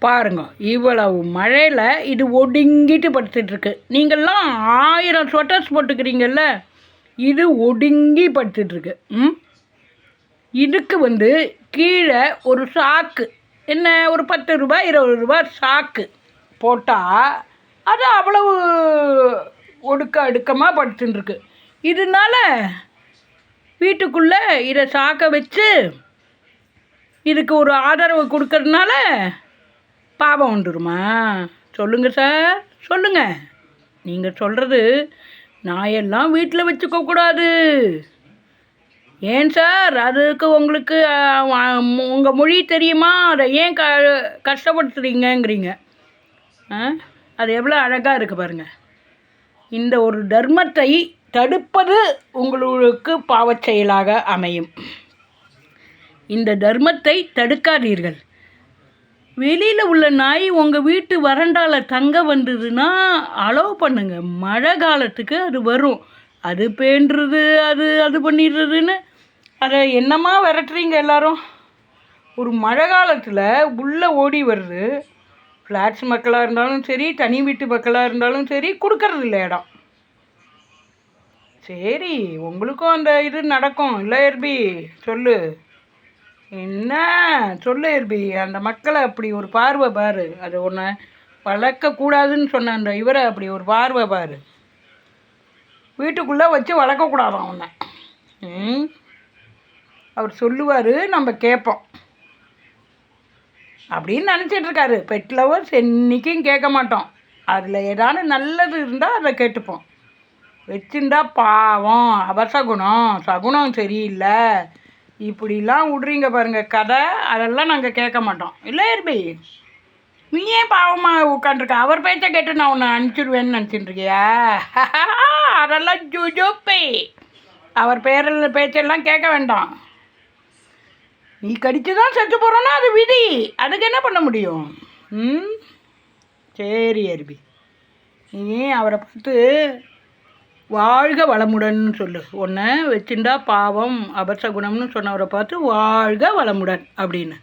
பாருங்க, இவ்வளவு மழையில் இது ஒடுங்கிட்டு படுத்துட்ருக்கு. நீங்கள்லாம் 1000 ஸ்வெட்டர்ஸ் போட்டுக்கிறீங்கல்ல, இது ஒடுங்கி படுத்துட்ருக்கு. இதுக்கு கீழே ஒரு சாக்கு, என்ன ஒரு 10 ரூபாய் 20 ரூபாய் சாக்கு போட்டால் அது அவ்வளவு அடுக்கமாக படுத்துட்டுருக்கு. இதனால வீட்டுக்குள்ளே இதை சாக்க வச்சு இதுக்கு ஒரு ஆதரவு கொடுக்கறதுனால பாவம் வந்துடுமா? சொல்லுங்கள் சார், சொல்லுங்கள். நீங்கள் சொல்கிறது நாயெல்லாம் வீட்டில் வச்சுக்கக்கூடாது. ஏன் சார், அதுக்கு உங்களுக்கு உங்கள் மொழி தெரியுமா? அதை ஏன் கஷ்டப்படுத்துறீங்கங்கிறீங்க. அது எவ்வளோ அழகாக இருக்குது பாருங்கள். இந்த ஒரு தர்மத்தை தடுப்பது உங்களுக்கு பாவச் செயலாக அமையும். இந்த தர்மத்தை தடுக்காதீர்கள். வெளியில் உள்ள நாய் உங்கள் வீட்டு வறண்டாவில் தங்க வந்ததுன்னா அலோவ் பண்ணுங்க. மழை காலத்துக்கு அது வரும், அது பேண்டுறது, அது பண்ணிடுறதுன்னு அதை என்னமா விரட்டுறீங்க எல்லாரும். ஒரு மழை காலத்தில் உள்ளே ஓடி வருது. ஃப்ளாட்ஸ் மக்களாக இருந்தாலும் சரி, தனி வீட்டு மக்களாக இருந்தாலும் சரி, கொடுக்கறது இல்லை இடம். சரி, உங்களுக்கும் அந்த இது நடக்கும் இல்லை எர்பி? சொல்லு, என்ன சொல்லு எர்பி? அந்த மக்களை அப்படி ஒரு பார்வை பாரு. அது ஒன்று வளர்க்கக்கூடாதுன்னு சொன்ன அந்த இவரை அப்படி ஒரு பார்வை பாரு. வீட்டுக்குள்ளே வச்சு வளர்க்கக்கூடாதான் அவனை. அவர் சொல்லுவார், நம்ம கேட்போம் அப்படின்னு நினச்சிட்ருக்காரு. பெட் லவர்ஸ் என்றைக்கும் கேட்க மாட்டோம். அதில் ஏதாவது நல்லது இருந்தால் அதை கேட்டுப்போம். வச்சுருந்தா பாவம், அபசகுணம், சகுனம் சரியில்லை, இப்படிலாம் விட்றீங்க பாருங்கள் கதை. அதெல்லாம் நாங்கள் கேட்க மாட்டோம் இல்லை எர்பி? நீ ஏன் பாவமாக உட்காண்ட்ருக்க? அவர் பேச்சை கேட்டு நான் உன்னை அனுப்பிச்சிடுவேன்னு நினச்சிட்டுருக்கியா? அதெல்லாம் ஜுஜோப்பே. அவர் பேச்செல்லாம் கேட்க வேண்டாம். நீ கடிச்சு தான் செத்து போகிறோன்னா அது விதி. அதுக்கு என்ன பண்ண முடியும்? சரி எர்பி, நீ அவரை பார்த்து வாழ்க வளமுடன் சொல்லு. ஒன்று வச்சுண்டா பாவம் அபசகுணம்னு சொன்னவரை பார்த்து வாழ்க வளமுடன் அப்படின்னு.